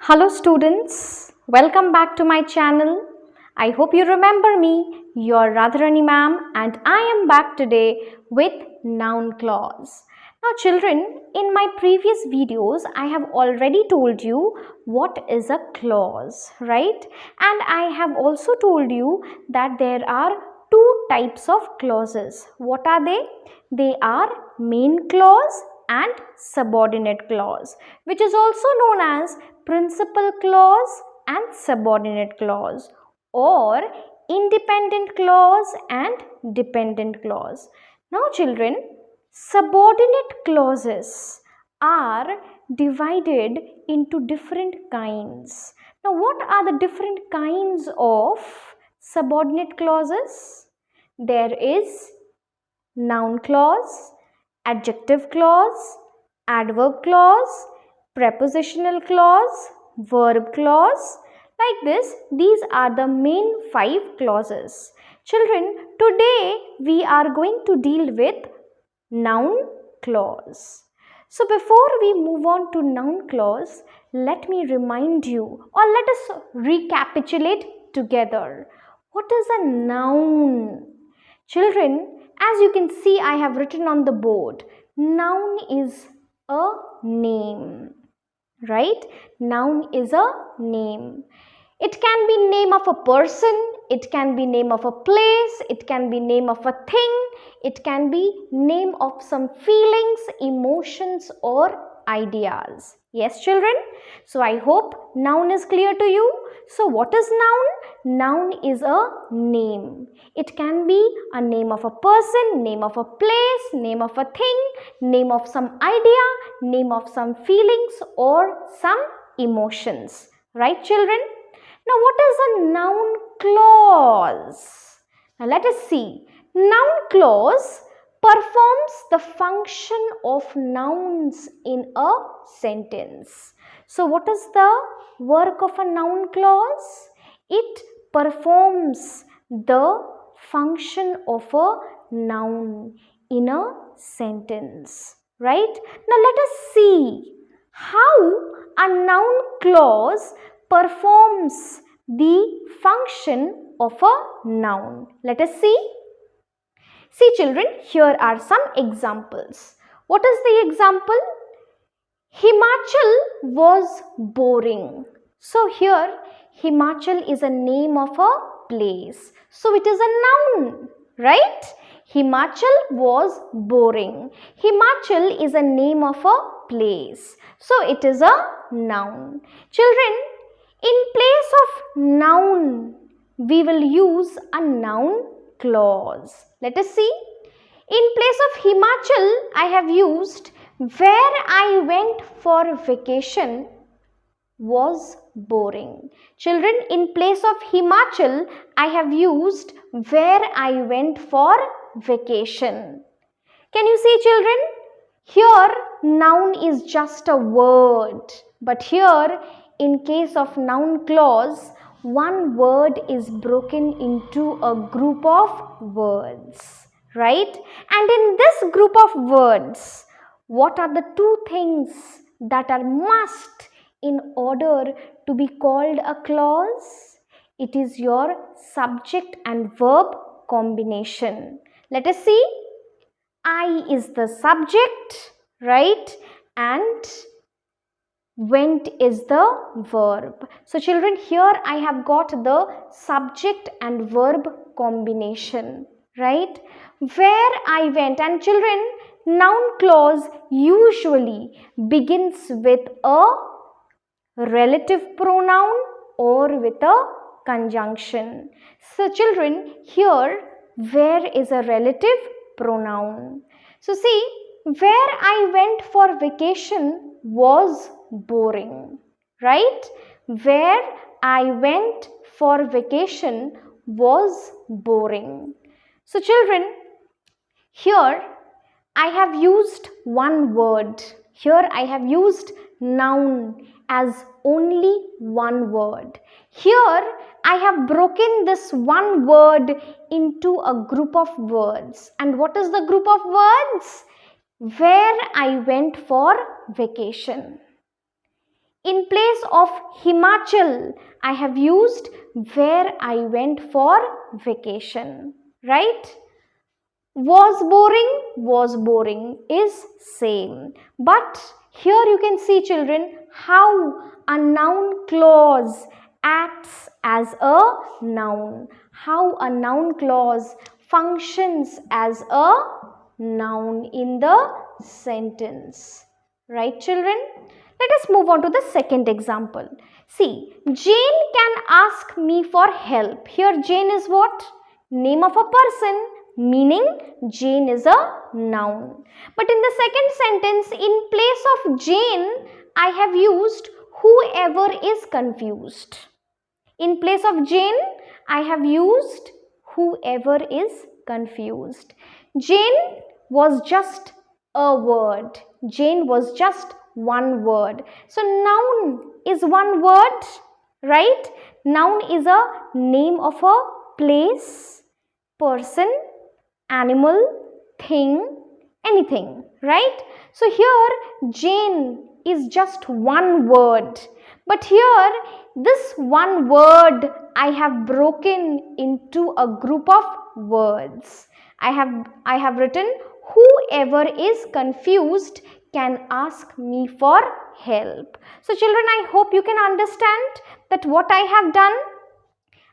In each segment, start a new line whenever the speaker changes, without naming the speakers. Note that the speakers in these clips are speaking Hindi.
Hello students, welcome back to my channel. I hope you remember me, your Radharani ma'am, and I am back today with noun clause. Now children, in my previous videos I have already told you what is a clause, right? And I have also told you that there are two types of clauses. What are they? They are main clause and subordinate clause, which is also known as principal clause and subordinate clause, or independent clause and dependent clause. Now children, subordinate clauses are divided into different kinds. Now what are the different kinds of subordinate clauses? There is noun clause, adjective clause, adverb clause, prepositional clause, verb clause. Like this, these are the main 5 clauses. Children, today we are going to deal with noun clause. So before we move on to noun clause, let me remind you, or let us recapitulate together. What is a noun? Children, as you can see, I have written on the board, noun is a name, right? Noun is a name. It can be name of a person, it can be name of a place, it can be name of a thing, it can be name of some feelings, emotions or ideas. Yes children? So I hope noun is clear to you. So what is noun? Noun is a name. It can be a name of a person, name of a place, name of a thing, name of some idea, name of some feelings or some emotions. Right children? Now what is a noun clause? Now let us see. Noun clause performs the function of nouns in a sentence. So what is the work of a noun clause? It performs the function of a noun in a sentence, right? Now let us see how a noun clause performs the function of a noun. Let us see. See children, here are some examples. What is the example? Himachal was boring. So here Himachal is a name of a place. So it is a noun, right? Himachal was boring. Himachal is a name of a place. So it is a noun. Children, in place of noun, we will use a noun clause. Let us see. In place of Himachal, I have used where I went for vacation was boring. Children, in place of Himachal, I have used where I went for vacation. Can you see children? Here noun is just a word, but here in case of noun clause, one word is broken into a group of words, right? And in this group of words, what are the two things that are must in order to be called a clause? It is your subject and verb combination. Let us see. I is the subject, right? And went is the verb. So children, here I have got the subject and verb combination, right? Where I went, and children, noun clause usually begins with a relative pronoun or with a conjunction. So children, here where is a relative pronoun. So see, where I went for vacation was boring, right? Where I went for vacation was boring. So children, here I have used one word. Here I have used noun as only one word. Here I have broken this one word into a group of words. And what is the group of words? Where I went for vacation. In place of Himachal, I have used where I went for vacation, right? Was boring is same. But here you can see, children, how a noun clause acts as a noun. How a noun clause functions as a noun in the sentence. Right, children? Let us move on to the second example. See, Jane can ask me for help. Here Jane is what? Name of a person, meaning Jane is a noun. But in the second sentence, in place of Jane, I have used whoever is confused. In place of Jane, I have used whoever is confused. Jane was just a word. Jane was just one word. So noun is one word, right? Noun is a name of a place, person, animal, thing, anything, right? So here Jane is just one word. But here this one word I have broken into a group of words. I have written whoever is confused can ask me for help. So children, I hope you can understand that what I have done.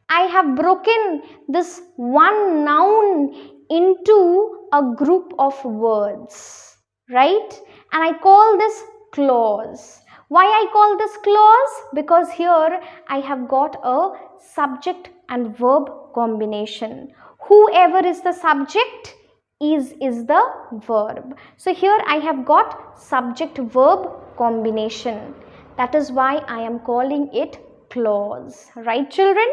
I have broken this one noun into a group of words, right? And I call this clause. Why I call this clause? Because here I have got a subject and verb combination. Whoever is the subject, is the verb. So here I have got subject verb combination. That is why I am calling it clause. Right, children?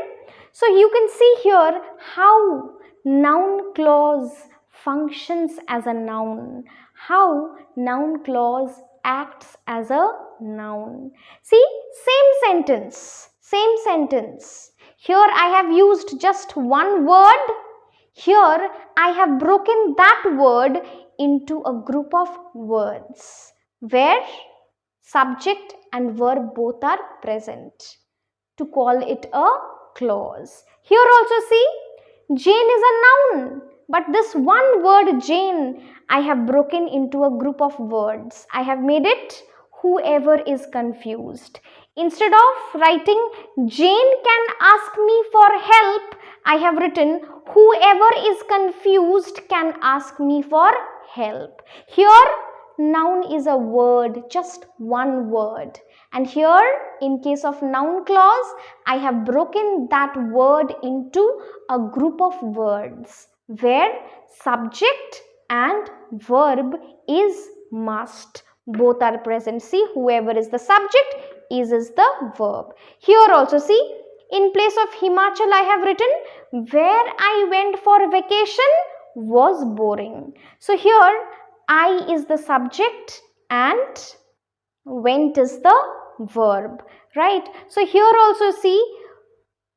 So you can see here how noun clause functions as a noun. How noun clause acts as a noun. See, same sentence. Here I have used just one word. Here I have broken that word into a group of words where subject and verb both are present to call it a clause. Here also see, Jane is a noun, but this one word Jane I have broken into a group of words. I have made it whoever is confused. Instead of writing Jane can ask me for help, I have written whoever is confused can ask me for help. Here noun is a word, just one word. And here in case of noun clause, I have broken that word into a group of words where subject and verb is must. Both are present. See, whoever is the subject, is the verb. Here also see, in place of Himachal I have written where I went for vacation was boring. So here I is the subject and went is the verb, right? So here also see,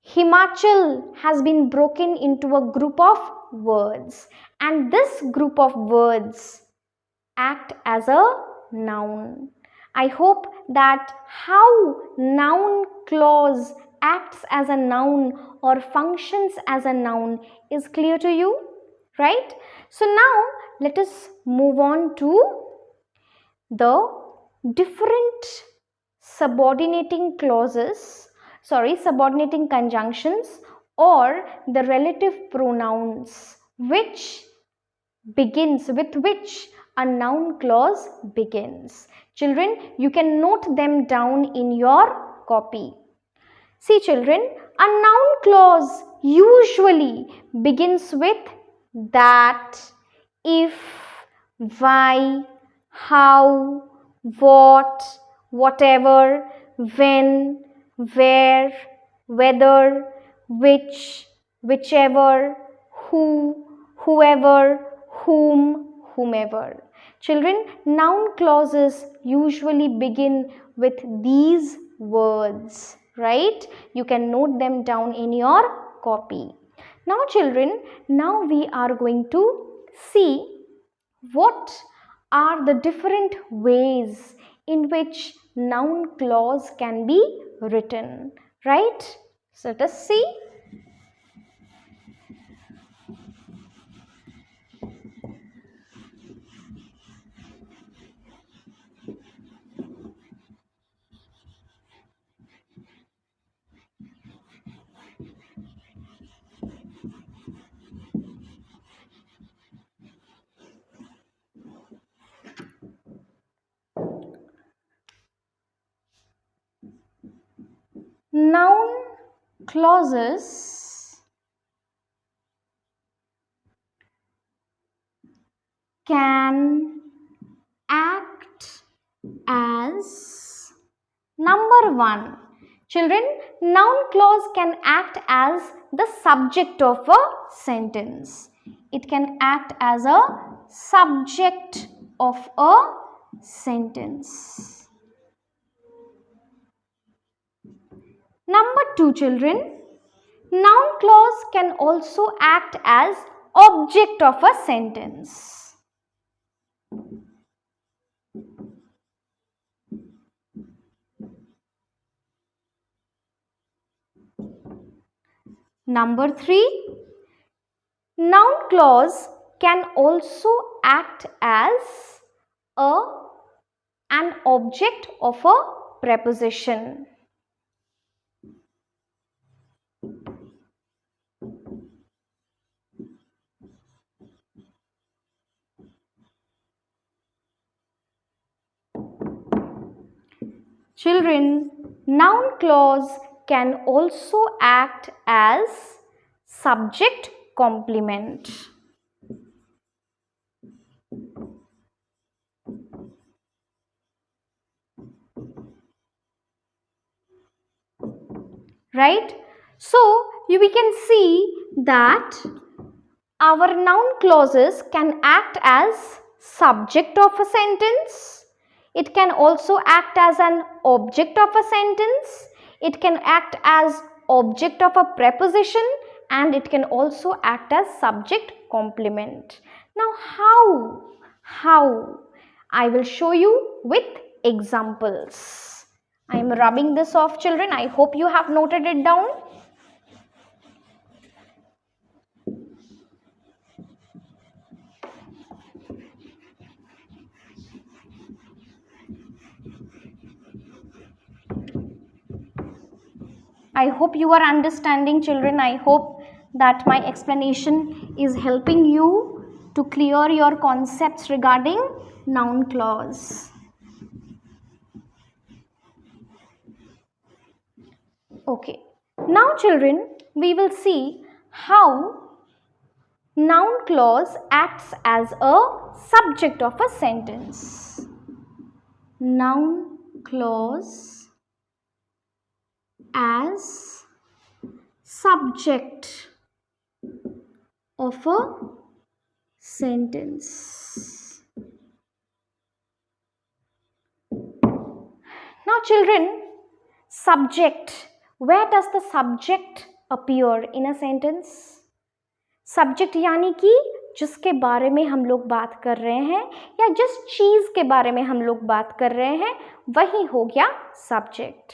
Himachal has been broken into a group of words, and this group of words act as a noun. I hope that how noun clause acts as a noun or functions as a noun is clear to you, right? So now let us move on to the different subordinating conjunctions or the relative pronouns with which a noun clause begins. Children, you can note them down in your copy. See children, a noun clause usually begins with that, if, why, how, what, whatever, when, where, whether, which, whichever, who, whoever, whom, whomever. Children, noun clauses usually begin with these words, right? You can note them down in your copy. Now children, now we are going to see what are the different ways in which noun clause can be written, right? So let us see. Noun clauses can act as number one. Children, noun clause can act as the subject of a sentence. It can act as a subject of a sentence. Number two, children, noun clause can also act as object of a sentence. Number three, noun clause can also act as an object of a preposition. Children, noun clause can also act as subject complement. Right? So, we can see that our noun clauses can act as subject of a sentence. It can also act as an object of a sentence. It can act as object of a preposition, and it can also act as subject complement. Now, how? I will show you with examples. I am rubbing this off, children. I hope you have noted it down. I hope you are understanding, children. I hope that my explanation is helping you to clear your concepts regarding noun clause. Okay. Now, children, we will see how noun clause acts as a subject of a sentence. Noun clause as subject of a sentence. Now, children, subject. Where does the subject appear in a sentence? Subject यानी कि जिसके बारे में हम लोग बात कर रहे हैं या जिस चीज़ के बारे में हम लोग बात कर रहे हैं वही हो गया subject.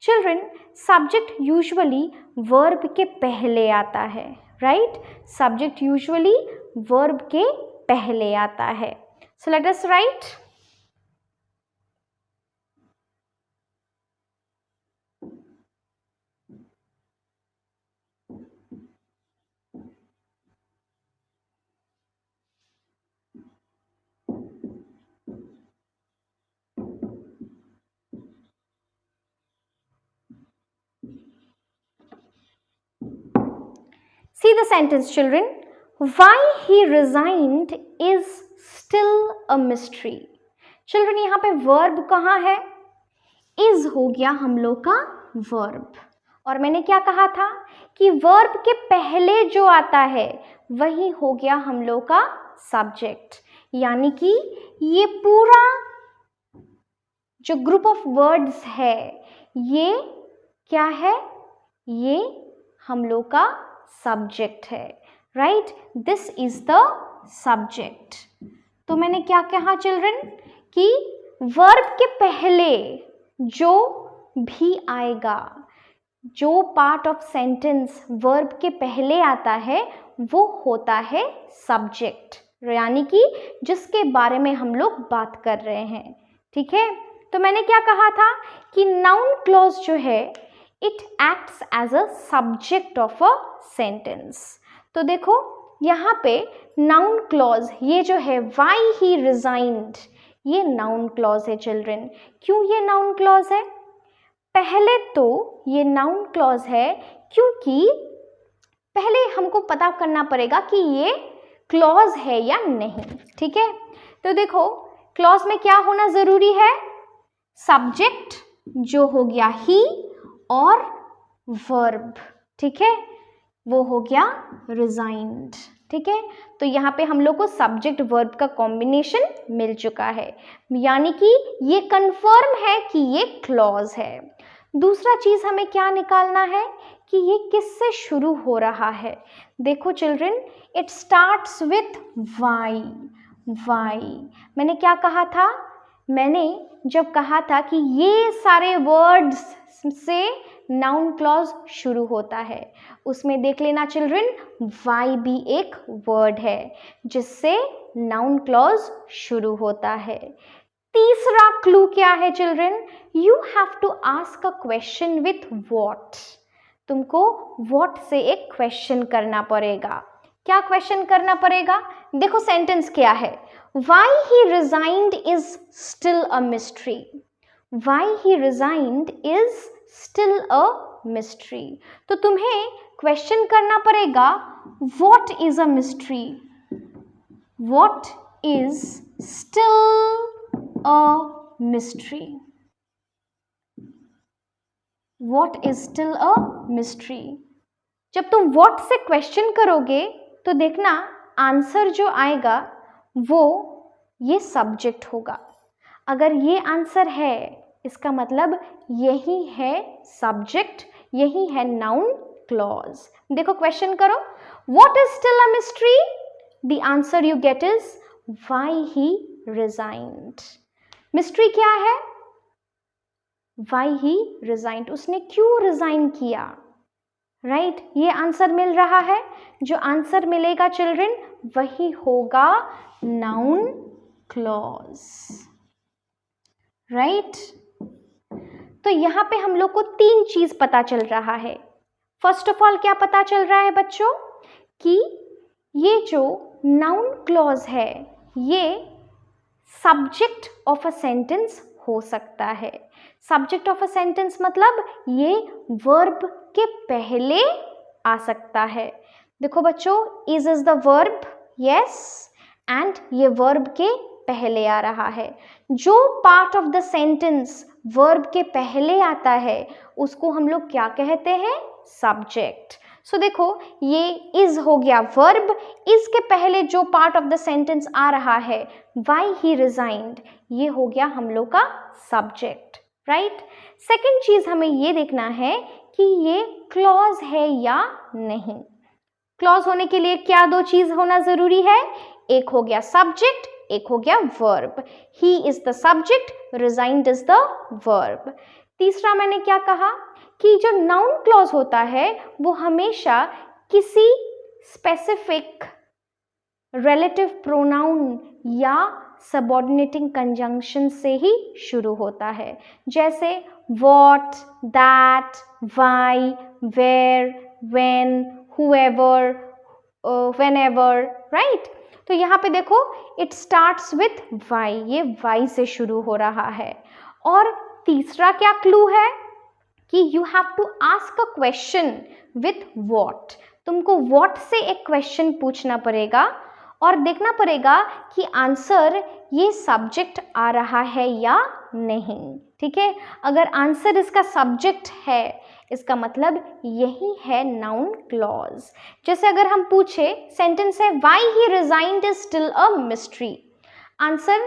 Children, subject usually verb के पहले आता है, राइट? सब्जेक्ट यूजुअली वर्ब के पहले आता है. So let us right. See the sentence, children. Why he resigned is still a mystery. Children, यहाँ पे verb कहाँ है? Is हो गया हम लोग का verb. और मैंने क्या कहा था कि verb के पहले जो आता है वही हो गया हम लोग का subject. यानी कि ये पूरा जो group of words है ये क्या है? ये हम लोग का सब्जेक्ट है, right? This is the subject. तो मैंने क्या कहा चिल्ड्रन कि वर्ब के पहले जो भी आएगा, जो पार्ट ऑफ सेंटेंस वर्ब के पहले आता है वो होता है सब्जेक्ट, यानी कि जिसके बारे में हम लोग बात कर रहे हैं। ठीक है, तो मैंने क्या कहा था कि नाउन क्लॉज जो है it acts as a subject of a sentence. तो देखो यहाँ पे नाउन क्लॉज ये जो है व्हाई ही रिजाइन्ड, ये नाउन क्लॉज है चिल्ड्रन। क्यों ये नाउन क्लॉज है? पहले तो ये नाउन क्लॉज है क्योंकि पहले हमको पता करना पड़ेगा कि ये क्लॉज है या नहीं। ठीक है, तो देखो क्लॉज में क्या होना ज़रूरी है? सब्जेक्ट जो हो गया ही और वर्ब, ठीक है, वो हो गया रिजाइन्ड। ठीक है, तो यहाँ पे हम लोग को सब्जेक्ट वर्ब का कॉम्बिनेशन मिल चुका है, यानी कि ये कंफर्म है कि ये क्लॉज है। दूसरा चीज़ हमें क्या निकालना है कि ये किससे शुरू हो रहा है। देखो children, it starts with why. Why मैंने क्या कहा था? मैंने जब कहा था कि ये सारे वर्ड्स से नाउन क्लॉज शुरू होता है, उसमें देख लेना चिल्ड्रन, वाई भी एक वर्ड है जिससे नाउन क्लॉज शुरू होता है। तीसरा क्लू क्या है children? You have to ask a question with what. तुमको व्हाट से एक क्वेश्चन करना पड़ेगा। क्या क्वेश्चन करना पड़ेगा? देखो सेंटेंस क्या है, Why he resigned is still a mystery. Why he resigned is still a mystery. तो तुम्हें क्वेश्चन करना पड़ेगा What is a mystery? What is still a mystery? What is still a mystery? जब तुम what से क्वेश्चन करोगे तो देखना आंसर जो आएगा वो ये सब्जेक्ट होगा। अगर ये आंसर है इसका मतलब यही है सब्जेक्ट, यही है नाउन क्लॉज। देखो क्वेश्चन करो, what is still a mystery? The answer you get is why he resigned. Mystery क्या है? व्हाई ही रिजाइन्ड, उसने क्यों रिजाइन किया, राइट ये आंसर मिल रहा है। जो आंसर मिलेगा चिल्ड्रन वही होगा नाउन क्लॉज, राइट। तो यहाँ पे हम लोग को तीन चीज पता चल रहा है। फर्स्ट ऑफ ऑल क्या पता चल रहा है बच्चों कि ये जो नाउन क्लॉज है ये सब्जेक्ट ऑफ अ सेंटेंस हो सकता है। सब्जेक्ट ऑफ अ सेंटेंस मतलब ये वर्ब के पहले आ सकता है। देखो बच्चों, is the verb, yes, and ये वर्ब के पहले आ रहा है। जो part of the sentence verb के पहले आता है उसको हम लोग क्या कहते हैं? सब्जेक्ट। सो देखो ये इज हो गया वर्ब, इज के पहले जो पार्ट ऑफ द सेंटेंस आ रहा है व्हाई ही रिजाइन्ड, ये हो गया हम लोग का सब्जेक्ट, राइट। सेकेंड चीज हमें ये देखना है कि ये क्लॉज है या नहीं। क्लॉज होने के लिए क्या दो चीज होना जरूरी है? एक हो गया सब्जेक्ट, एक हो गया verb. He is the subject, resigned is the verb. तीसरा मैंने क्या कहा कि जो नाउन क्लॉज होता है वो हमेशा किसी स्पेसिफिक रिलेटिव प्रोनाउन या सबऑर्डिनेटिंग कंजंक्शन से ही शुरू होता है, जैसे what, that, why, where, when, whoever, whenever, right. तो यहाँ पे देखो इट स्टार्ट्स विथ वाई, ये वाई से शुरू हो रहा है। और तीसरा क्या क्लू है कि you have to ask a question with what. तुमको व्हाट से एक क्वेश्चन पूछना पड़ेगा और देखना पड़ेगा कि आंसर ये सब्जेक्ट आ रहा है या नहीं, ठीक है। अगर आंसर इसका सब्जेक्ट है इसका मतलब यही है नाउन क्लॉज। जैसे अगर हम पूछे, सेंटेंस है why he resigned is still a mystery, answer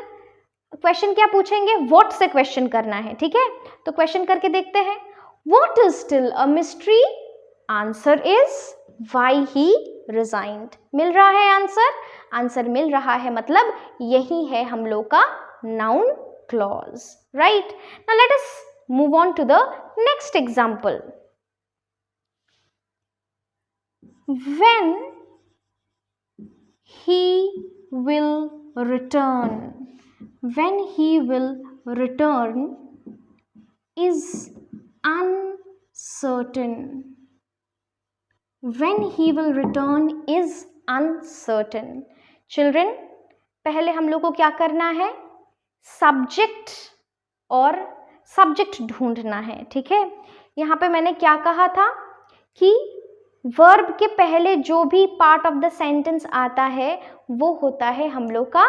question क्या पूछेंगे? व्हाट से क्वेश्चन करना है, ठीक है। तो क्वेश्चन करके देखते हैं, what is still a mystery? Answer is why he resigned. मिल रहा है आंसर? आंसर मिल रहा है, मतलब यही है हम लोग का noun clause, right. Now let us Move on to the next example. When he will return. When he will return is uncertain. When he will return is uncertain. Children, पहले हम लोग को क्या करना है? सब्जेक्ट और सब्जेक्ट ढूंढना है, ठीक है। यहाँ पे मैंने क्या कहा था कि वर्ब के पहले जो भी पार्ट ऑफ द सेंटेंस आता है वो होता है हम लोग का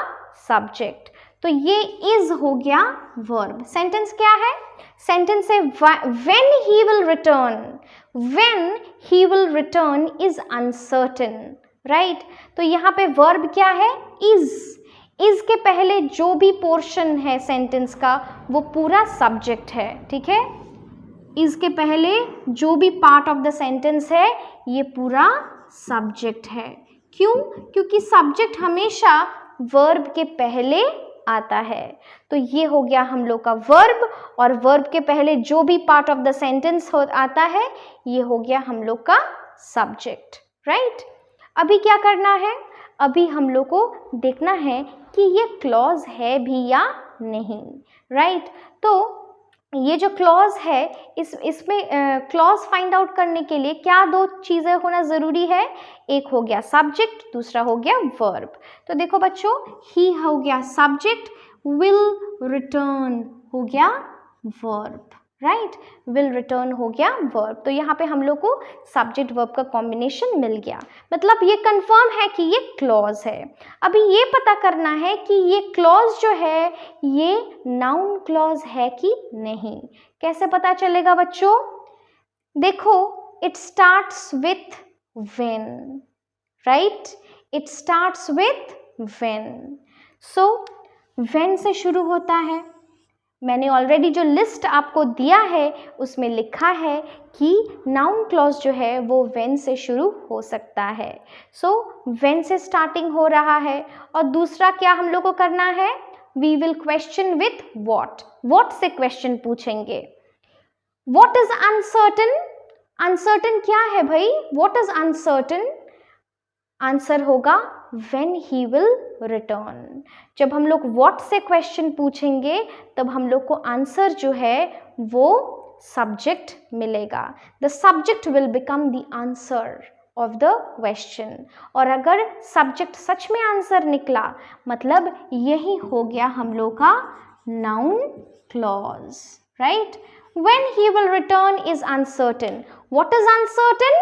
सब्जेक्ट। तो ये इज हो गया वर्ब। सेंटेंस क्या है? सेंटेंस है when he will return. When he will return is uncertain, right. तो यहाँ पे वर्ब क्या है? इज। इज के पहले जो भी पोर्शन है सेंटेंस का वो पूरा सब्जेक्ट है, ठीक है। इज के पहले जो भी पार्ट ऑफ द सेंटेंस है ये पूरा सब्जेक्ट है। क्यों? क्योंकि सब्जेक्ट हमेशा वर्ब के पहले आता है। तो ये हो गया हम लोग का वर्ब, और वर्ब के पहले जो भी पार्ट ऑफ द सेंटेंस आता है ये हो गया हम लोग का सब्जेक्ट, राइट। अभी क्या करना है? अभी हम लोग को देखना है कि ये क्लॉज है भी या नहीं, राइट। तो ये जो क्लॉज है इसमें क्लॉज फाइंड आउट करने के लिए क्या दो चीज़ें होना ज़रूरी है? एक हो गया सब्जेक्ट, दूसरा हो गया वर्ब। तो देखो बच्चों, ही हो गया सब्जेक्ट, विल रिटर्न हो गया वर्ब, राइट। विल रिटर्न हो गया वर्ब। तो यहाँ पे हम लोग को सब्जेक्ट वर्ब का कॉम्बिनेशन मिल गया, मतलब ये कंफर्म है कि ये क्लॉज है। अभी ये पता करना है कि ये क्लॉज जो है ये नाउन क्लॉज है कि नहीं। कैसे पता चलेगा बच्चों? देखो, it starts with when, right. It starts with when. So when से शुरू होता है। मैंने ऑलरेडी जो लिस्ट आपको दिया है उसमें लिखा है कि नाउन क्लॉज जो है वो व्हेन से शुरू हो सकता है। सो व्हेन से स्टार्टिंग हो रहा है। और दूसरा क्या हम लोग को करना है? We will question with what. What से क्वेश्चन पूछेंगे। What is uncertain? अनसर्टेन क्या है भाई? What is uncertain? आंसर होगा when he will return। जब हम लोग what से क्वेश्चन पूछेंगे तब हम लोग को आंसर जो है वो सब्जेक्ट मिलेगा। The subject will become the answer of the question. और अगर सब्जेक्ट सच में आंसर निकला मतलब यही हो गया हम लोग का noun clause, right. when he will return is uncertain। what is uncertain?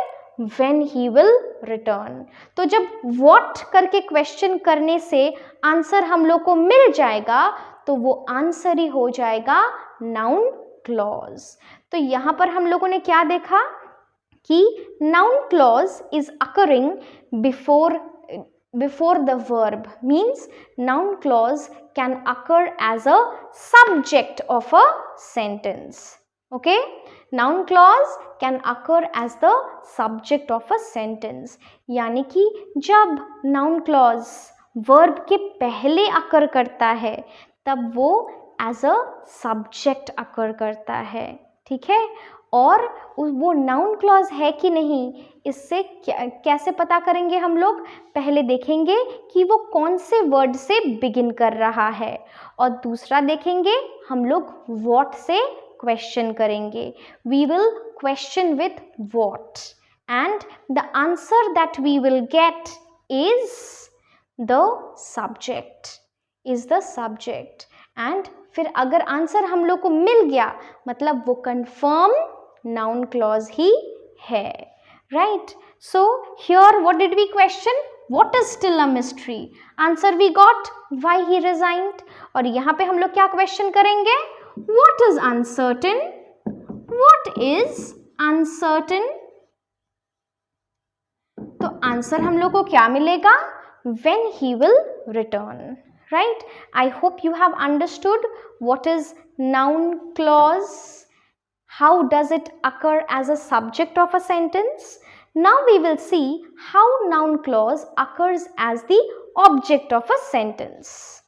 when he will return। तो जब what करके क्वेश्चन करने से आंसर हम लोग को मिल जाएगा तो वो आंसर ही हो जाएगा नाउन क्लॉज। तो यहाँ पर हम लोगों ने क्या देखा कि noun clause is occurring before the verb, means noun clause can occur as a subject of a sentence, okay। noun clause can occur as the subject of a sentence। यानी कि जब noun clause verb के पहले occur करता है तब वो as a subject occur करता है, ठीक है। और वो नाउन क्लॉज है कि नहीं इससे कैसे पता करेंगे हम लोग? पहले देखेंगे कि वो कौन से वर्ड से बिगिन कर रहा है, और दूसरा देखेंगे हम लोग व्हाट से क्वेश्चन करेंगे। We will question with what and the answer that we will get is the subject. And फिर अगर आंसर हम लोग को मिल गया मतलब वो कंफर्म नाउन क्लॉज ही है, right. So here what did we question? What is still a mystery. Answer we got why he resigned. और यहाँ पे हम लोग क्या क्वेश्चन करेंगे? What is uncertain. What is uncertain. तो आंसर हम लोग को क्या मिलेगा? When he will return, right? I hope you have understood what is noun clause, how does it occur as a subject of a sentence. Now we will see how noun clause occurs as the object of a sentence.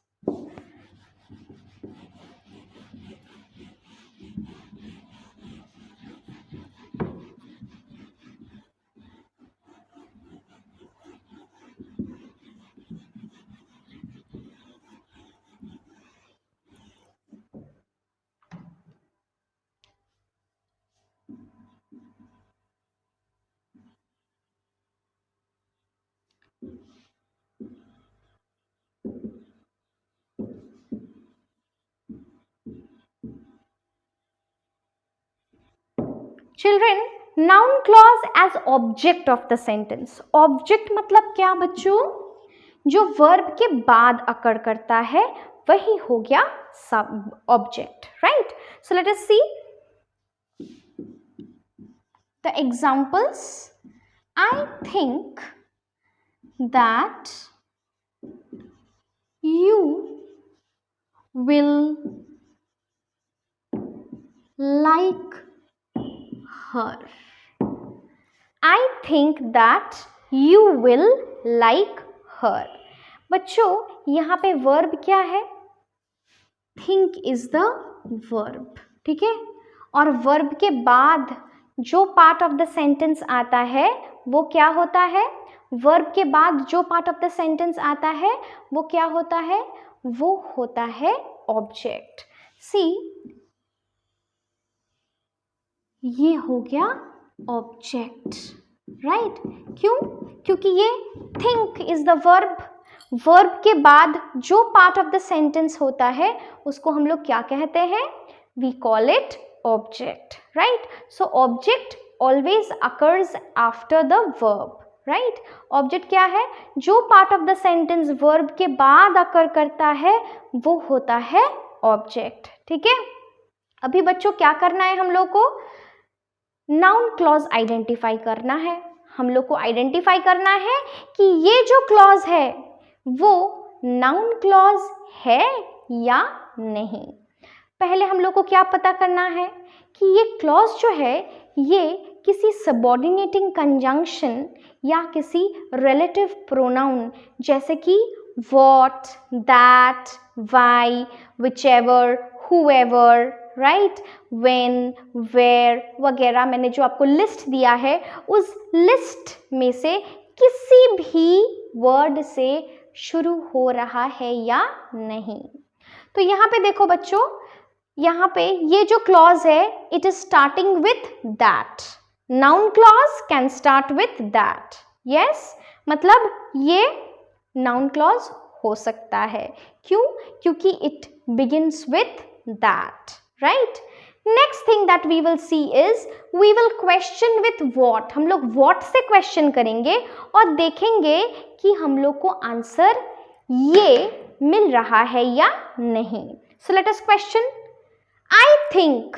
Children, noun clause as object of the sentence. Object मतलब क्या बच्चों? जो वर्ब के बाद अकर करता है वही हो गया सब object, right? So let us see the examples. I think that you will like her. I think that you will like her. बच्चों यहाँ पे वर्ब क्या है? think is the verb, ठीक है? और वर्ब के बाद जो पार्ट ऑफ द सेंटेंस आता है वो क्या होता है? वर्ब के बाद जो पार्ट ऑफ द सेंटेंस आता है वो क्या होता है? वो होता है ऑब्जेक्ट. सी, ये हो गया ऑब्जेक्ट, राइट? क्यों? क्योंकि ये think is the verb. Verb के बाद जो पार्ट ऑफ द सेंटेंस होता है उसको हम लोग क्या कहते हैं? We call it object, right? So object always occurs after the verb, right? Object क्या है? जो part of the sentence verb के बाद अकर करता है वो होता है ऑब्जेक्ट, ठीक है? अभी बच्चों क्या करना है हम लोग को? नाउन क्लॉज आइडेंटिफाई करना है. हम लोग को आइडेंटिफाई करना है कि ये जो क्लॉज है वो नाउन क्लॉज है या नहीं. पहले हम लोग को क्या पता करना है कि ये क्लॉज जो है ये किसी सबऑर्डिनेटिंग कंजंक्शन या किसी रिलेटिव प्रोनाउन जैसे कि what, that, why, whichever, whoever, right, when, where वगैरह मैंने जो आपको लिस्ट दिया है उस लिस्ट में से किसी भी वर्ड से शुरू हो रहा है या नहीं. तो यहाँ पे देखो बच्चों, यहाँ पे ये जो क्लॉज है it is starting with that. Noun clause can start with that. Yes, मतलब ये नाउन क्लॉज हो सकता है. क्यों? क्योंकि it begins with that, right? Next thing that we will see is we will question with what. हम लोग व्हाट से क्वेश्चन करेंगे और देखेंगे कि हम लोग को आंसर ये मिल रहा है या नहीं. सो let us question. I think.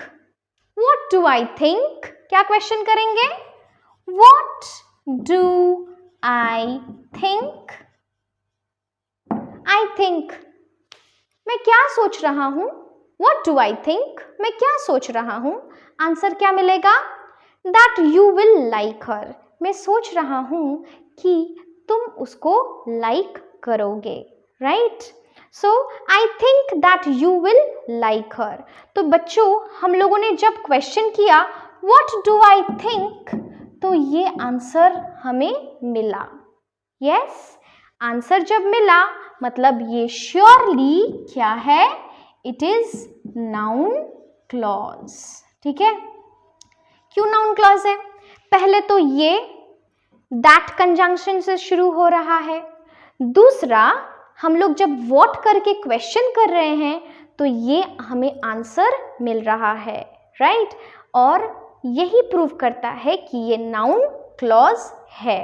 What do I think? क्या क्वेश्चन करेंगे? What do I think? I think मैं क्या सोच रहा हूं? What do I think? मैं क्या सोच रहा हूं? आंसर क्या मिलेगा? That you will like her. मैं सोच रहा हूं कि तुम उसको लाइक करोगे, right? So I think that you will like her. तो बच्चों हम लोगों ने जब क्वेश्चन किया व्हाट डू आई थिंक तो ये आंसर हमें मिला. यस, आंसर जब मिला मतलब ये श्योरली क्या है? It is noun clause. ठीक है? क्यों नाउन क्लॉज है? पहले तो ये दैट कंजंक्शन से शुरू हो रहा है. दूसरा, हम लोग जब व्हाट करके क्वेश्चन कर रहे हैं तो ये हमें आंसर मिल रहा है, राइट? और यही प्रूव करता है कि ये नाउन क्लॉज है.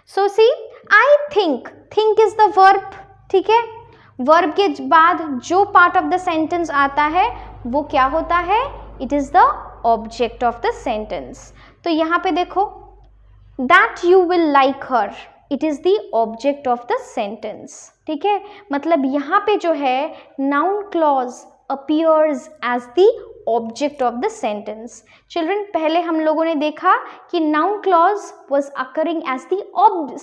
So see, I think. Think is the verb. ठीक है? वर्ब के बाद जो पार्ट ऑफ द सेंटेंस आता है वो क्या होता है? It is the object of the sentence. तो यहाँ पे देखो, that you will like her, it is the object of the sentence. ठीक है? मतलब यहाँ पे जो है noun clause appears as the object of the sentence. Children, पहले हम लोगों ने देखा कि noun clause was occurring as the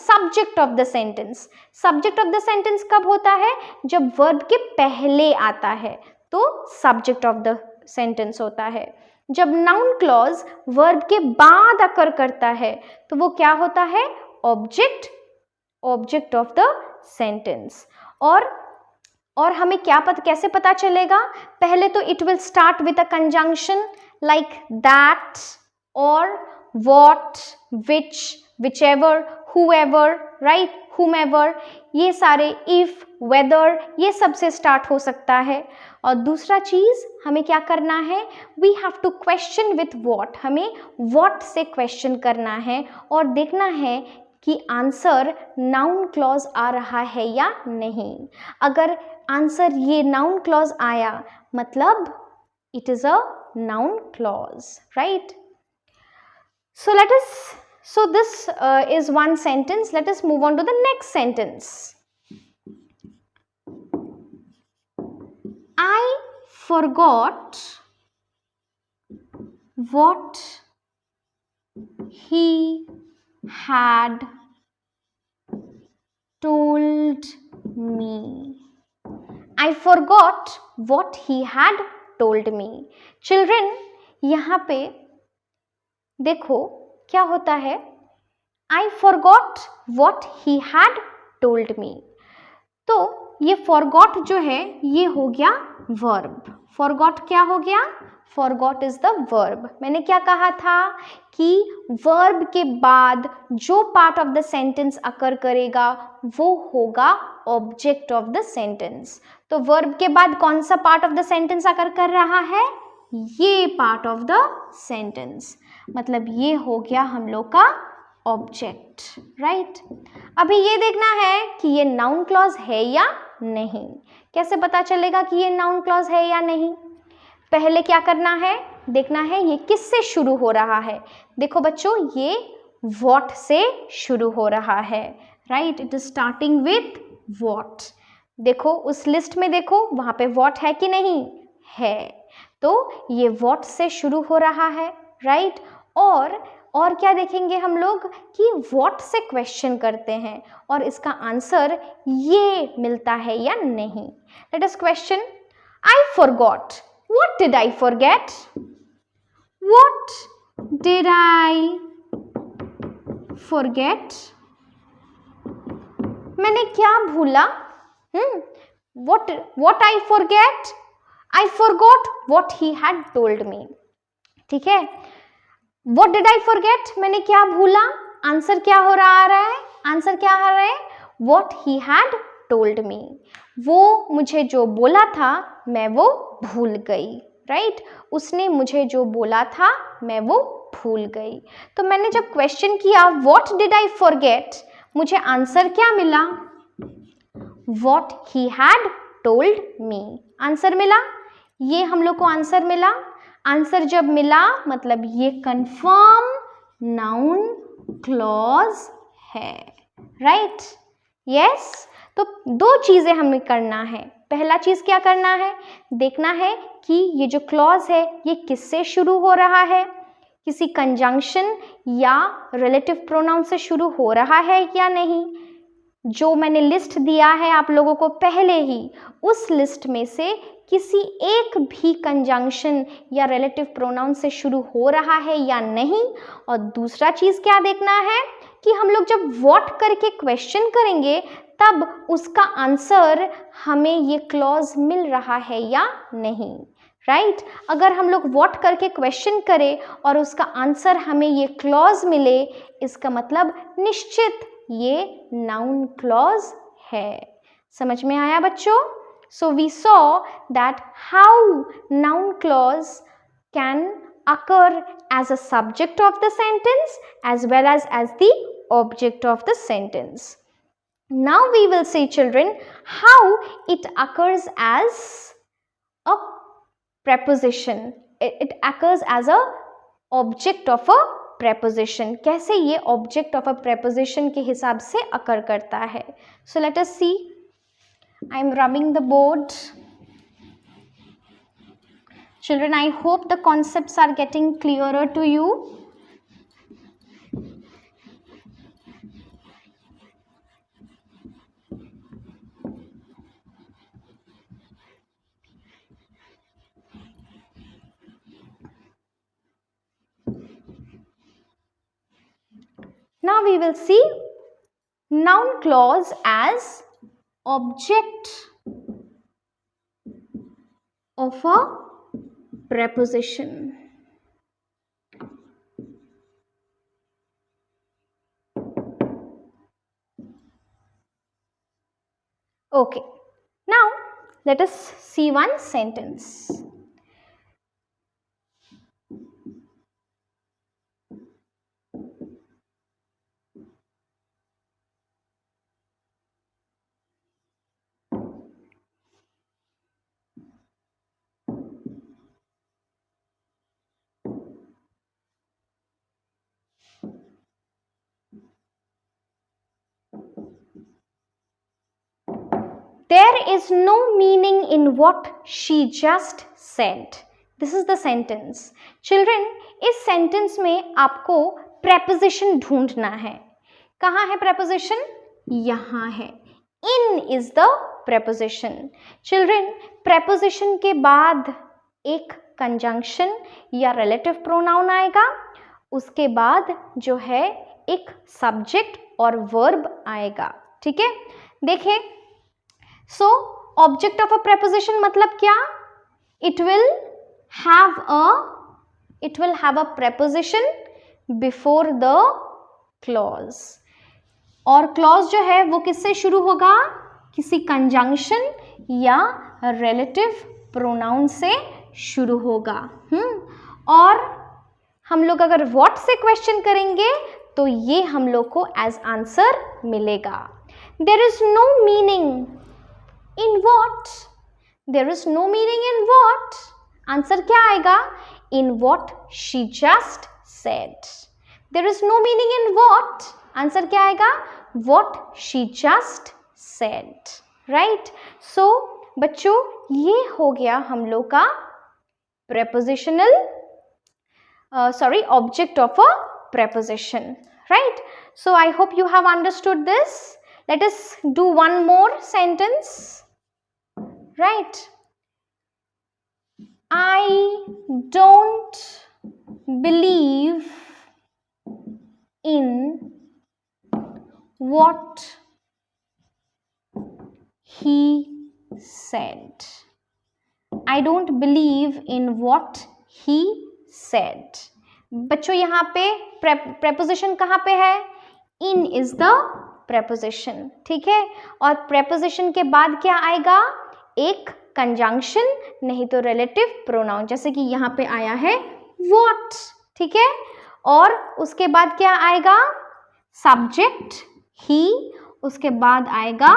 subject of the sentence. Subject of the sentence कब होता है? जब verb के पहले आता है तो subject of the sentence होता है. जब noun clause verb के बाद occur करता है तो वो क्या होता है? object of the sentence. और हमें क्या कैसे पता चलेगा? पहले तो it will start with a conjunction like that और what, which, whichever, whoever, right, whomever, ये सारे इफ, वेदर, ये सब से स्टार्ट हो सकता है. और दूसरा चीज हमें क्या करना है, we have to question with what, हमें व्हाट से क्वेश्चन करना है और देखना है कि आंसर नाउन क्लॉज आ रहा है या नहीं। अगर आंसर ये नाउन क्लॉज आया मतलब it is a noun clause, right? So this is one sentence. Let us move on to the next sentence. I forgot what he had told me. I forgot what he had told me. Children, यहाँ पे देखो क्या होता है, I forgot what he had told me. तो ये forgot जो है ये हो गया verb. Forgot क्या हो गया, forgot is the verb. मैंने क्या कहा था कि verb के बाद जो part of the sentence occur करेगा वो होगा object of the sentence. तो verb के बाद कौन सा part of the sentence occur कर रहा है, ये part of the sentence, मतलब ये हो गया हम लोग का ऑब्जेक्ट, राइट। अभी ये देखना है कि ये नाउन क्लॉज है या नहीं। कैसे पता चलेगा कि ये नाउन क्लॉज है या नहीं, पहले क्या करना है, देखना है ये किससे शुरू हो रहा है। देखो बच्चों ये व्हाट से शुरू हो रहा है, right, it is starting with what. देखो उस लिस्ट में देखो वहां पे व्हाट है कि नहीं है, तो ये व्हाट से शुरू हो रहा है, राइट। और क्या देखेंगे हम लोग कि व्हाट से क्वेश्चन करते हैं और इसका आंसर ये मिलता है या नहीं। Let us question, I forgot, what did I forget, what did I forget, मैंने क्या भूला, what I forget, I forgot what he had told me, ठीक है। What did I forget, मैंने क्या भूला, आंसर क्या हो रहा है, आंसर क्या आ रहा है, what he had told me, वो मुझे जो बोला था मैं वो भूल गई, राइट, उसने मुझे जो बोला था मैं वो भूल गई। तो मैंने जब क्वेश्चन किया what did I forget, मुझे आंसर क्या मिला, what he had told me, answer मिला, ये हम लोग को आंसर मिला। आंसर जब मिला मतलब ये कंफर्म नाउन क्लॉज है, राइट, यस। तो दो चीजें हमें करना है, पहला चीज क्या करना है, देखना है कि ये जो क्लॉज है ये किससे शुरू हो रहा है, किसी कंजंक्शन या रिलेटिव प्रोनाउन से शुरू हो रहा है या नहीं। जो मैंने लिस्ट दिया है आप लोगों को पहले ही, उस लिस्ट में से किसी एक भी कंजंक्शन या रिलेटिव प्रोनाउन से शुरू हो रहा है या नहीं। और दूसरा चीज़ क्या देखना है कि हम लोग जब व्हाट करके क्वेश्चन करेंगे तब उसका आंसर हमें ये क्लॉज मिल रहा है या नहीं, राइट। अगर हम लोग व्हाट करके क्वेश्चन करें और उसका आंसर हमें ये क्लॉज मिले, इसका मतलब निश्चित ये नाउन क्लॉज है। समझ में आया बच्चों? So we saw that how noun clause can occur as a subject of the sentence as well as the object of the sentence. Now we will see, children, how it occurs as a preposition. It occurs as a object of a preposition. कैसे ये object of a preposition के हिसाब से occur करता है। So let us see. I am rubbing the board. Children, I hope the concepts are getting clearer to you. Now we will see noun clause as object of a preposition. Okay, now let us see one sentence. There is no meaning in what she just said. This is the sentence. Children, इस sentence में आपको preposition ढूंढना है. कहाँ है preposition? यहाँ है. In is the preposition. Children, preposition के बाद एक conjunction या relative pronoun आएगा. उसके बाद जो है एक subject और verb आएगा. ठीक है? देखिए, so object of a preposition मतलब क्या? It will have a preposition before the clause. और clause जो है वो किससे शुरू होगा? किसी conjunction या relative pronoun से शुरू होगा. और हम लोग अगर what से question करेंगे तो ये हम लोग को as answer मिलेगा. There is no meaning in what? There is no meaning in what? Answer क्या आएगा? In what she just said. There is no meaning in what? Answer क्या आएगा? What she just said. Right? So बच्चों, ये हो गया हम लोग का prepositional object of a preposition. Right? So I hope you have understood this. Let us do one more sentence. Right? I don't believe in what he said. I don't believe in what he said. बच्चों, यहाँ पे preposition कहाँ पे है? In is the preposition. ठीक है? और preposition के बाद क्या आएगा? एक conjunction, नहीं तो relative pronoun, जैसे कि यहाँ पे आया है what. ठीक है? और उसके बाद क्या आएगा? subject he, उसके बाद आएगा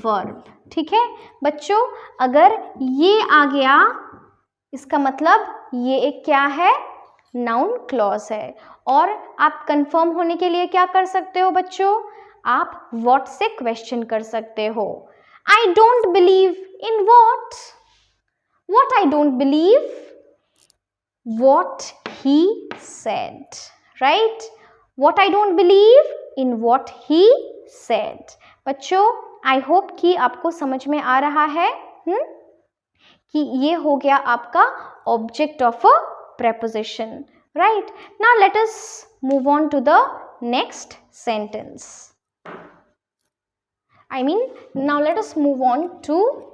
verb. ठीक है बच्चों? अगर ये आ गया, इसका मतलब ये एक क्या है? noun clause है. और आप कंफर्म होने के लिए क्या कर सकते हो बच्चों? आप what से क्वेश्चन कर सकते हो. I don't believe in what? What I don't believe? What he said. Right? What I don't believe in what he said. बच्चों, I hope कि आपको समझ में आ रहा है कि ये हो गया आपका object of a preposition. Right? Now let us move on to the next sentence. Now let us move on to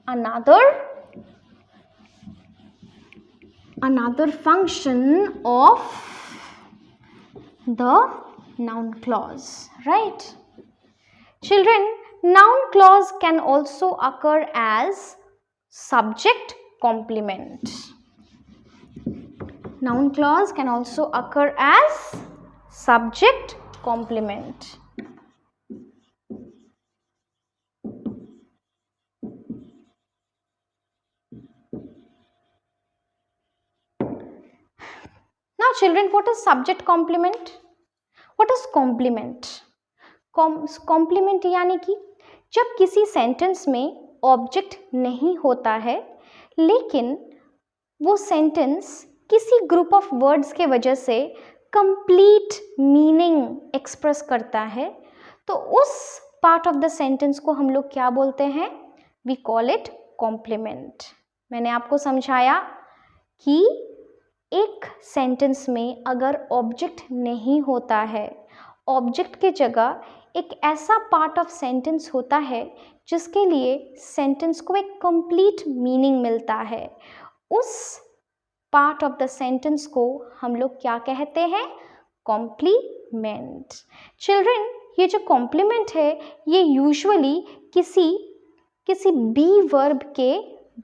another function of the noun clause. Right? Children, noun clause can also occur as subject complement. Noun clause can also occur as subject complement. Now children, what is subject complement? What is complement? Complement यानी कि जब किसी सेंटेंस में ऑब्जेक्ट नहीं होता है, लेकिन वो सेंटेंस किसी ग्रुप ऑफ वर्ड्स के वजह से कंप्लीट मीनिंग एक्सप्रेस करता है, तो उस पार्ट ऑफ द सेंटेंस को हम लोग क्या बोलते हैं? We call it complement. मैंने आपको समझाया कि एक सेंटेंस में अगर ऑब्जेक्ट नहीं होता है, ऑब्जेक्ट के जगह एक ऐसा पार्ट ऑफ सेंटेंस होता है जिसके लिए सेंटेंस को एक कंप्लीट मीनिंग मिलता है, उस पार्ट ऑफ द सेंटेंस को हम लोग क्या कहते हैं? कॉम्प्लीमेंट. चिल्ड्रन, ये जो कॉम्प्लीमेंट है ये यूजुअली किसी बी वर्ब के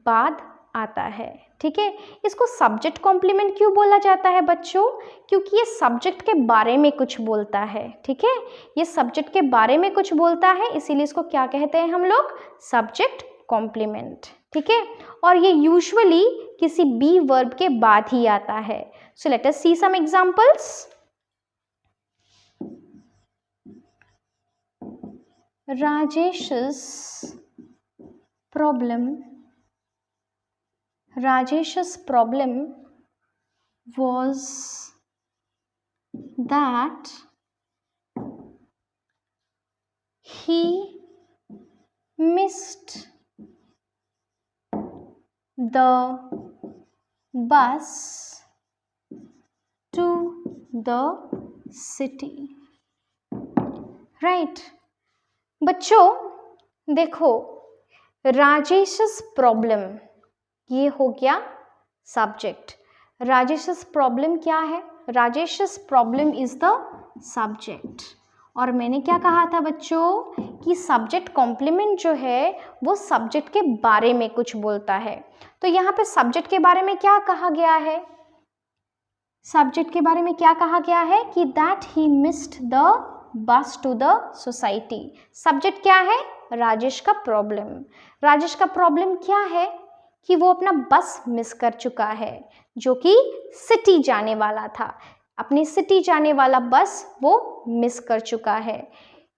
बाद आता है. ठीक है? इसको सब्जेक्ट कॉम्प्लीमेंट क्यों बोला जाता है बच्चों? क्योंकि ये सब्जेक्ट के बारे में कुछ बोलता है. ठीक है? ये सब्जेक्ट के बारे में कुछ बोलता है, इसीलिए इसको क्या कहते हैं हम लोग? Subject complement. ठीक है? और ये यूजुअली किसी बी वर्ब के बाद ही आता है. So let us see some examples. Rajesh's problem, Rajesh's problem was that he missed the bus to the city. Right? बच्चों देखो, राजेश's प्रॉब्लम, ये हो गया सब्जेक्ट. राजेश's प्रॉब्लम क्या है? Rajesh's problem is the subject. और मैंने क्या कहा था बच्चों कि सब्जेक्ट कॉम्प्लीमेंट जो है वो सब्जेक्ट के बारे में कुछ बोलता है. तो यहाँ पे सब्जेक्ट के बारे में क्या कहा गया है? सब्जेक्ट के बारे में क्या कहा गया है कि that he missed the bus to the society. Subject क्या है? राजेश का प्रॉब्लम. राजेश का प्रॉब्लम क्या है कि वो अपना बस मिस कर चुका है जो कि सिटी जाने वाला था. अपनी सिटी जाने वाला बस वो मिस कर चुका है.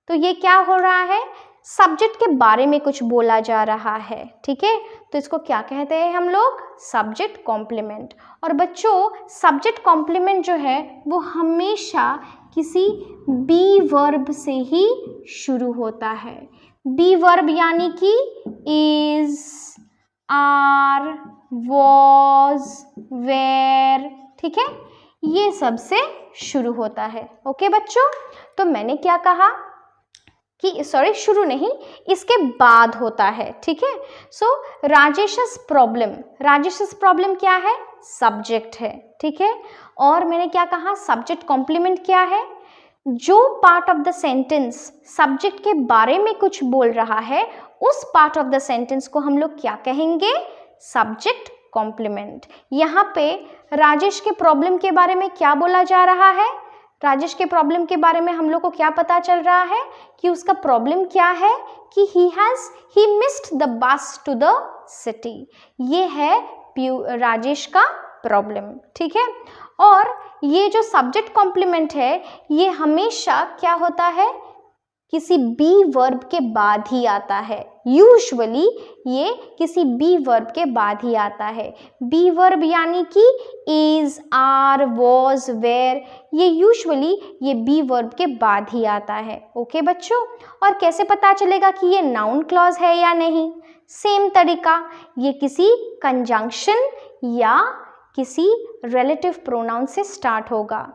तो ये क्या हो रहा है? सब्जेक्ट के बारे में कुछ बोला जा रहा है. ठीक है, तो इसको क्या कहते हैं हम लोग? Subject complement. और बच्चों सब्जेक्ट कॉम्प्लीमेंट जो है वो हमेशा किसी बी वर्ब से ही शुरू होता है. बी वर्ब यानी कि इज, आर, वॉज, वेर. ठीक है, ये सब से शुरू होता है. ओके बच्चों, तो मैंने क्या कहा कि सॉरी शुरू नहीं, इसके बाद होता है. ठीक है, सो राजेश's प्रॉब्लम, राजेश's प्रॉब्लम क्या है? सब्जेक्ट है. ठीक है, और मैंने क्या कहा? सब्जेक्ट कॉम्प्लीमेंट क्या है? जो part of the sentence subject के बारे में कुछ बोल रहा है उस पार्ट ऑफ द सेंटेंस को हम लोग क्या कहेंगे? Subject complement. यहाँ पे राजेश के प्रॉब्लम के बारे में क्या बोला जा रहा है? राजेश के प्रॉब्लम के बारे में हम लोग को क्या पता चल रहा है कि उसका प्रॉब्लम क्या है कि he missed the bus to the city. ये है राजेश का प्रॉब्लम. ठीक है, और ये जो सब्जेक्ट कॉम्प्लीमेंट है ये हमेशा क्या होता है? किसी बी वर्ब के बाद ही आता है. यूजुअली ये किसी बी वर्ब के बाद ही आता है. बी वर्ब यानी कि इज, आर, वॉज, वेर, ये यूजुअली ये बी वर्ब के बाद ही आता है. ओके बच्चों, और कैसे पता चलेगा कि ये नाउन क्लॉज है या नहीं? सेम तरीका, ये किसी कंजंक्शन या किसी रिलेटिव प्रोनाउन से स्टार्ट होगा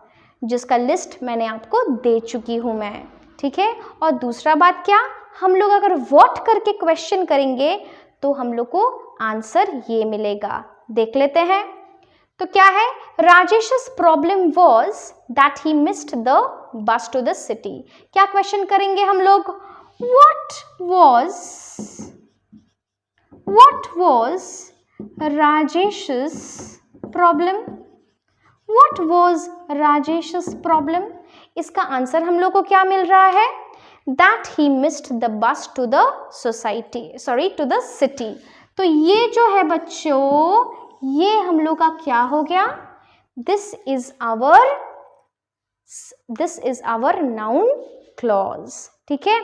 जिसका लिस्ट मैंने आपको दे चुकी हूँ मैं. ठीक है, और दूसरा बात क्या, हम लोग अगर व्हाट करके क्वेश्चन करेंगे तो हम लोग को आंसर ये मिलेगा. देख लेते हैं. तो क्या है? Rajesh's problem was that he missed the bus to the city. क्या क्वेश्चन करेंगे हम लोग? what was Rajesh's problem? What was Rajesh's problem? इसका आंसर हम लोग को क्या मिल रहा है? That he missed the bus to the to the city. तो ये जो है बच्चों ये हम लोग का क्या हो गया? This is our noun clause. ठीक है,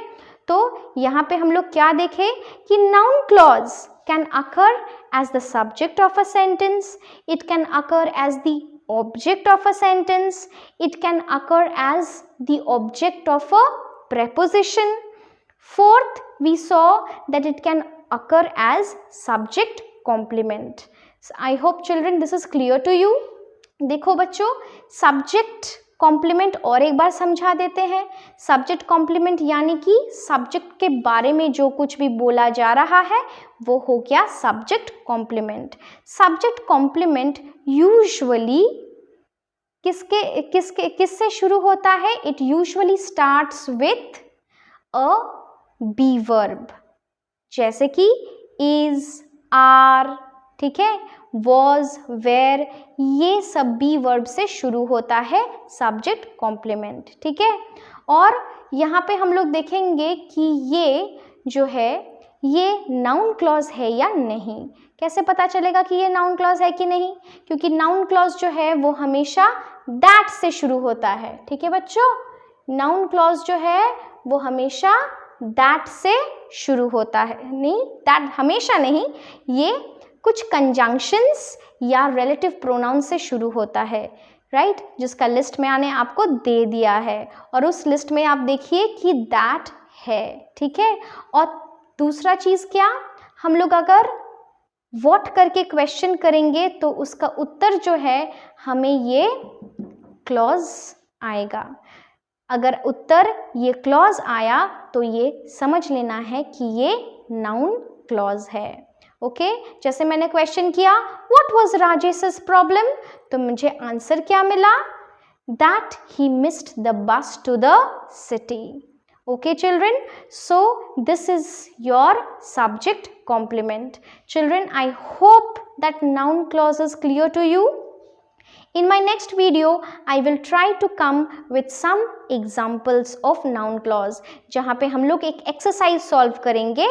तो यहाँ पे हम लोग क्या देखें कि noun clause can occur as the subject of a sentence, it can occur as the object of a sentence, it can occur as the object of a preposition. Fourth, we saw that it can occur as subject complement. So, I hope children this is clear to you. देखो बच्चों, सब्जेक्ट कॉम्प्लीमेंट और एक बार समझा देते हैं. सब्जेक्ट कॉम्प्लीमेंट यानी कि सब्जेक्ट के बारे में जो कुछ भी बोला जा रहा है वो हो गया subject complement. Subject complement usually किससे शुरू होता है? It usually starts with a be verb, जैसे कि इज, आर, ठीक है, वॉज, वेर, ये सब बी वर्ब से शुरू होता है सब्जेक्ट कॉम्प्लीमेंट. ठीक है, और यहाँ पे हम लोग देखेंगे कि ये जो है ये नाउन क्लॉज है या नहीं. कैसे पता चलेगा कि ये नाउन क्लॉज है कि नहीं? क्योंकि नाउन क्लॉज जो है वो हमेशा दैट से शुरू होता है. ठीक है बच्चों, नाउन क्लॉज जो है वो हमेशा दैट से शुरू होता है, नहीं दैट हमेशा नहीं, ये कुछ कंजंक्शंस या रिलेटिव प्रोनाउन से शुरू होता है, राइट जिसका लिस्ट में आने आपको दे दिया है और उस लिस्ट में आप देखिए कि दैट है, ठीक है। और दूसरा चीज़ क्या, हम लोग अगर व्हाट करके क्वेश्चन करेंगे तो उसका उत्तर जो है हमें ये क्लॉज आएगा। अगर उत्तर ये क्लॉज आया तो ये समझ लेना है कि ये नाउन क्लॉज है, ओके। जैसे मैंने क्वेश्चन किया व्हाट वाज राजेश's प्रॉब्लम, तो मुझे आंसर क्या मिला, that he missed the bus to the city. Okay children, so this is your subject complement. Children, I hope that noun clause is clear to you. In my next video, I will try to come with some examples of noun clause, जहाँ पे हम लोग एक exercise solve करेंगे,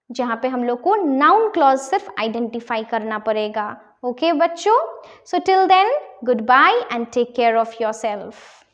जहाँ पे हम लोग को noun clause सिर्फ identify करना पड़ेगा, okay बच्चों? So till then, goodbye and take care of yourself.